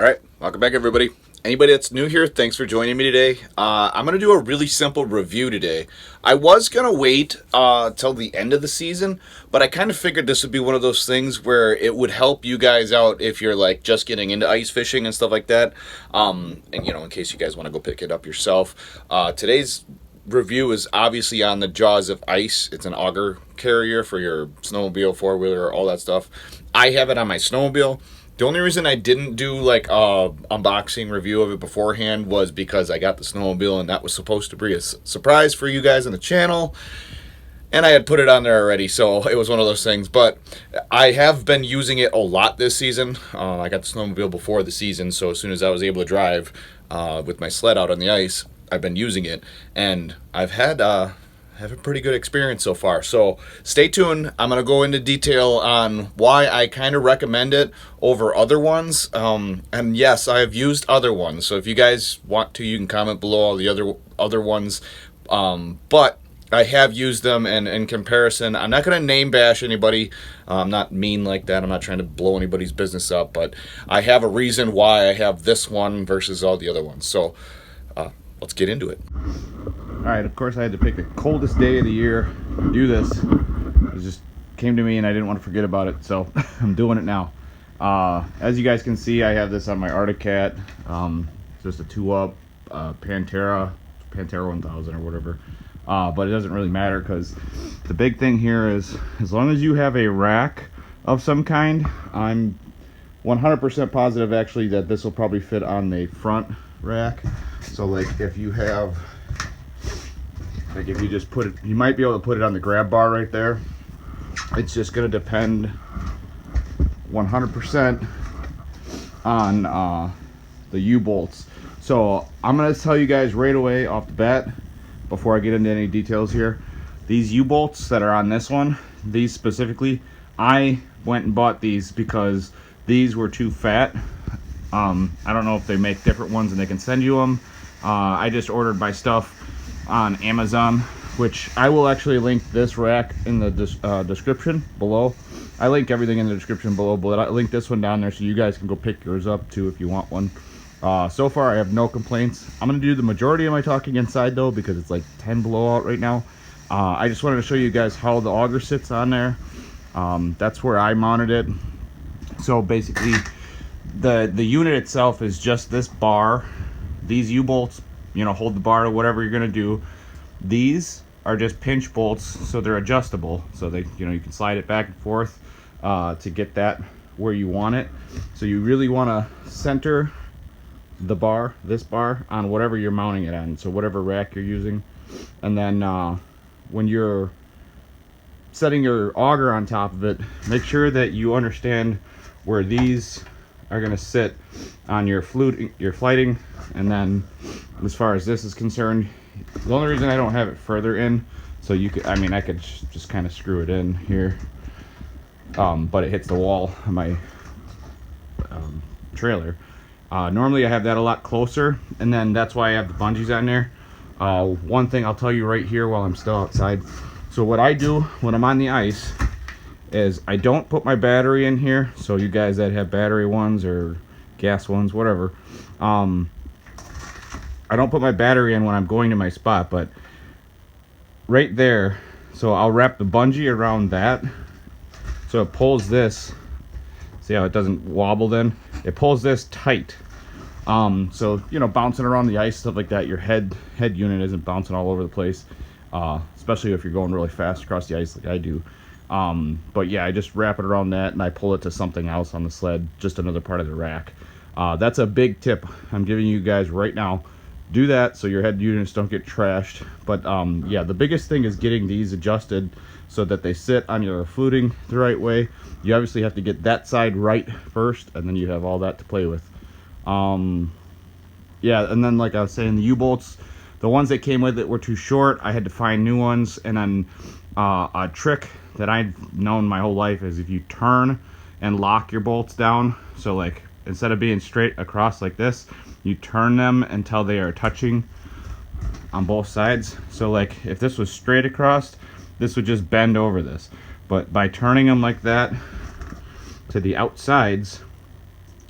All right, welcome back, everybody. Anybody that's new here, thanks for joining me today. I'm going to do a really simple review today. I was going to wait till the end of the season, but I kind of figured this would be one of those things where it would help you guys out if you're like just getting into ice fishing and stuff like that. And in case you guys want to go pick it up yourself. Today's review is obviously on the Jaws of Ice. It's an auger carrier for your snowmobile, four-wheeler, all that stuff. I have it on my snowmobile. The only reason I didn't do like a unboxing review of it beforehand was because I got the snowmobile and that was supposed to be a surprise for you guys on the channel, and I had put it on there already, so it was one of those things. But I have been using it a lot this season. I got the snowmobile before the season, so as soon as I was able to drive with my sled out on the ice, I've been using it, and I've had have a pretty good experience so far. So stay tuned. I'm going to go into detail on why I kind of recommend it over other ones. And yes, I have used other ones. So if you guys want to, you can comment below all the other ones. But I have used them, and in comparison, I'm not going to name bash anybody. I'm not mean like that. I'm not trying to blow anybody's business up, but I have a reason why I have this one versus all the other ones. So let's get into it. All right, of course I had to pick the coldest day of the year to do this. It just came to me and I didn't want to forget about it, so I'm doing it now. As you guys can see, I have this on my Arctic Cat. It's just a 2-up Pantera 1000 or whatever. But it doesn't really matter, because the big thing here is, as long as you have a rack of some kind, I'm 100% positive actually that this will probably fit on the front rack. So like if you have, like if you just put it, you might be able to put it on the grab bar right there. It's just going to depend 100% on the U-bolts. So I'm going to tell you guys right away off the bat, before I get into any details here, these U-bolts that are on this one, these specifically, I went and bought these because these were too fat. I don't know if they make different ones and they can send you them. I just ordered my stuff on Amazon, which I will actually link this rack in the description below. I link everything in the description below, but I link this one down there so you guys can go pick yours up too if you want one. So far I have no complaints. I'm going to do the majority of my talking inside though, because it's like 10 below out right now. I just wanted to show you guys how the auger sits on there. That's where I mounted it. So basically the unit itself is just this bar. These U-bolts, hold the bar to whatever you're gonna do. These are just pinch bolts, so they're adjustable, so they, you can slide it back and forth to get that where you want it. So you really want to center the bar, this bar, on whatever you're mounting it on, so whatever rack you're using. And then when you're setting your auger on top of it, make sure that you understand where these are going to sit on your flighting. And then as far as this is concerned, the only reason I don't have it further in, so you could, I could just kind of screw it in here, but it hits the wall of my trailer. Normally I have that a lot closer, and then that's why I have the bungees on there. One thing I'll tell you right here while I'm still outside, so what I do when I'm on the ice is I don't put my battery in here. So you guys that have battery ones or gas ones, whatever, I don't put my battery in when I'm going to my spot, but right there, so I'll wrap the bungee around that so it pulls this. See how it doesn't wobble then? It pulls this tight. So bouncing around the ice, stuff like that, your head unit isn't bouncing all over the place, especially if you're going really fast across the ice like I do. But yeah, I just wrap it around that and I pull it to something else on the sled, just another part of the rack. That's a big tip I'm giving you guys right now. Do that so your head units don't get trashed. But yeah, the biggest thing is getting these adjusted so that they sit on your fluting the right way. You obviously have to get that side right first, and then you have all that to play with. Yeah, and then like I was saying, the U-bolts, the ones that came with it were too short. I had to find new ones. And then a trick that I've known my whole life is if you turn and lock your bolts down, so like instead of being straight across like this, you turn them until they are touching on both sides. So like if this was straight across, this would just bend over this. But by turning them like that to the outsides,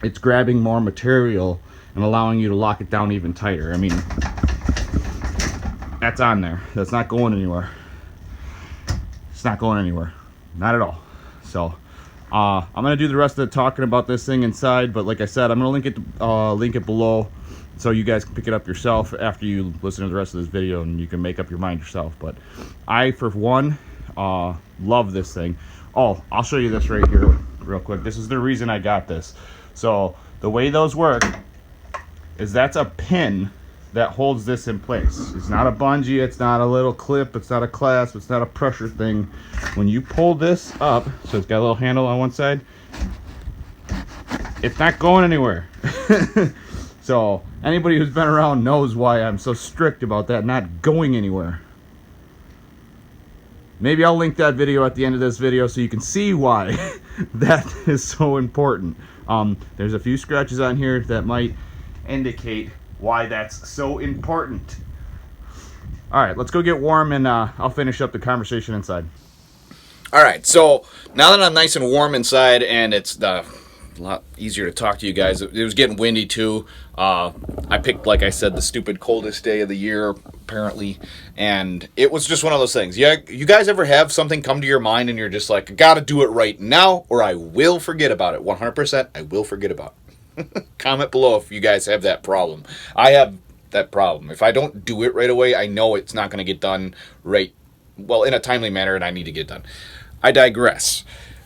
it's grabbing more material and allowing you to lock it down even tighter. I mean, that's on there. That's not going anywhere. It's not going anywhere. Not at all. So I'm gonna do the rest of the talking about this thing inside, but like I said, I'm gonna link it below so you guys can pick it up yourself after you listen to the rest of this video, and you can make up your mind yourself. But I, for one, love this thing. Oh, I'll show you this right here real quick. This is the reason I got this. So the way those work is that's a pin that holds this in place. It's not a bungee, it's not a little clip, it's not a clasp, it's not a pressure thing. When you pull this up, so it's got a little handle on one side, it's not going anywhere. So anybody who's been around knows why I'm so strict about that not going anywhere. Maybe I'll link that video at the end of this video so you can see why that is so important. There's a few scratches on here that might indicate why that's so important. All right, let's go get warm, and I'll finish up the conversation inside. All right, so now that I'm nice and warm inside, and it's a lot easier to talk to you guys. It was getting windy too. I picked, like I said, the stupid coldest day of the year, apparently, and it was just one of those things. Yeah, you guys ever have something come to your mind and you're just like, I gotta do it right now, or I will forget about it. 100%, I will forget about it. Comment below if you guys have that problem. I have that problem. If I don't do it right away, I know it's not going to get done right, well, in a timely manner, and I need to get it done. I digress.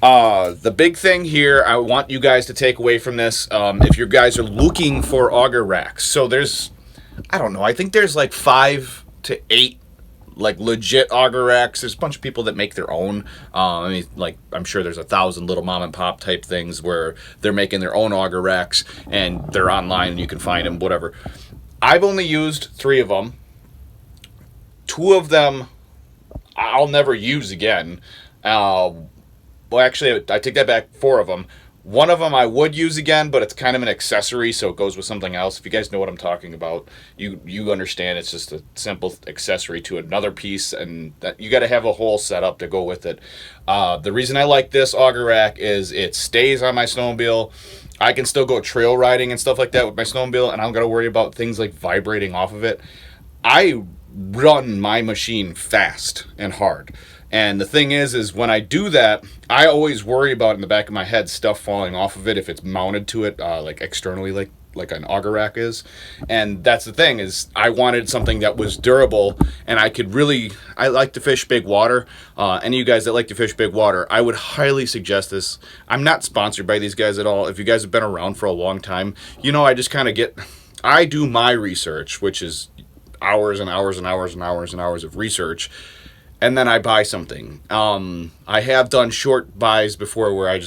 The big thing here I want you guys to take away from this, if you guys are looking for auger racks, so there's, I don't know, I think there's like 5 to 8 like legit auger racks. There's a bunch of people that make their own. I mean, like, I'm sure there's 1,000 little mom and pop type things where they're making their own auger racks and they're online and you can find them, whatever. I've only used 3 of them. 2 of them I'll never use again. Well, actually, I take that back. 4 of them. One of them I would use again, but it's kind of an accessory, so it goes with something else. If you guys know what I'm talking about, you understand. It's just a simple accessory to another piece, and that you got to have a whole setup to go with it. The reason I like this auger rack is it stays on my snowmobile. I can still go trail riding and stuff like that with my snowmobile, and I don't got to worry about things like vibrating off of it. I run my machine fast and hard. And the thing is when I do that, I always worry about in the back of my head stuff falling off of it if it's mounted to it, like externally, like an auger rack is. And that's the thing, is I wanted something that was durable, and I like to fish big water. Any of you guys that like to fish big water, I would highly suggest this. I'm not sponsored by these guys at all. If you guys have been around for a long time, you know, I do my research, which is hours and hours and hours and hours and hours of research, and then I buy something. I have done short buys before where I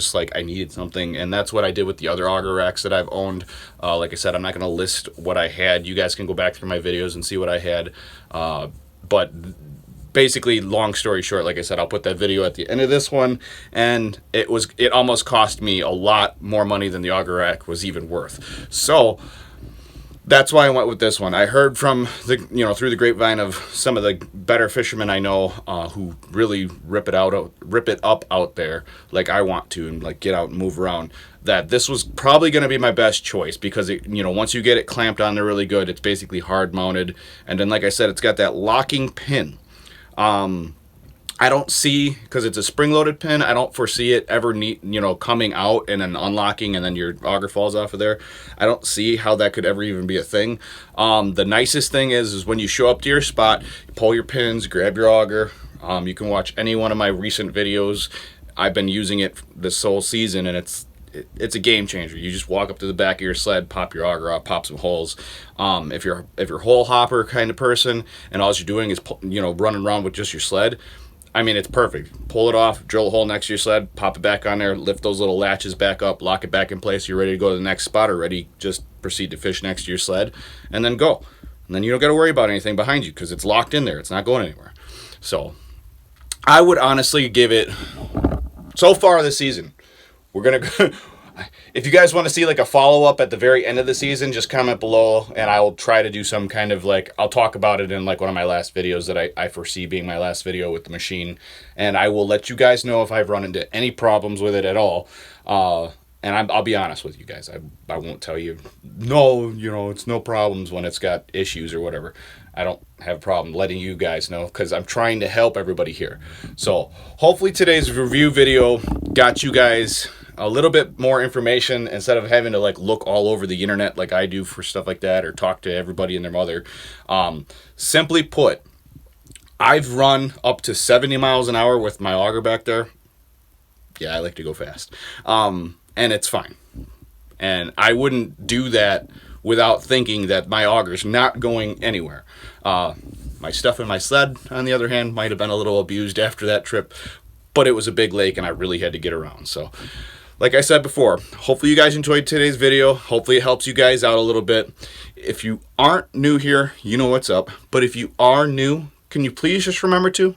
needed something, and that's what I did with the other auger racks that I've owned. Like I said, I'm not going to list what I had. You guys can go back through my videos and see what I had. But basically, long story short, like I said, I'll put that video at the end of this one, and it almost cost me a lot more money than the auger rack was even worth. So that's why I went with this one. I heard from through the grapevine of some of the better fishermen I know who really rip it up out there like I want to, and like get out and move around, that this was probably going to be my best choice, because once you get it clamped on there really good, it's basically hard mounted, and then like I said, it's got that locking pin. I don't see, because it's a spring-loaded pin, I don't foresee it ever coming out and then unlocking and then your auger falls off of there. I don't see how that could ever even be a thing. The nicest thing is when you show up to your spot, you pull your pins, grab your auger. You can watch any one of my recent videos. I've been using it this whole season, and it's a game changer. You just walk up to the back of your sled, pop your auger off, pop some holes. If you're hole hopper kind of person and all you're doing is running around with just your sled, I mean, it's perfect. Pull it off, drill a hole next to your sled, pop it back on there, lift those little latches back up, lock it back in place. You're ready to go to the next spot, or ready, just proceed to fish next to your sled, and then go. And then you don't got to worry about anything behind you because it's locked in there. It's not going anywhere. So I would honestly give it, so far this season, we're going to go. If you guys want to see like a follow-up at the very end of the season, just comment below, and I will try to do some kind of I'll talk about it in like one of my last videos that I foresee being my last video with the machine, and I will let you guys know if I've run into any problems with it at all. And I'll be honest with you guys. I won't tell you, no, it's no problems when it's got issues or whatever. I don't have a problem letting you guys know because I'm trying to help everybody here. So hopefully today's review video got you guys a little bit more information instead of having to like look all over the internet like I do for stuff like that or talk to everybody and their mother. Simply put, I've run up to 70 miles an hour with my auger back there. Yeah, I like to go fast. And it's fine. And I wouldn't do that without thinking that my auger's not going anywhere. My stuff in my sled, on the other hand, might have been a little abused after that trip, but it was a big lake and I really had to get around. So, like I said before, hopefully you guys enjoyed today's video. Hopefully it helps you guys out a little bit. If you aren't new here, you know what's up. But if you are new, can you please just remember to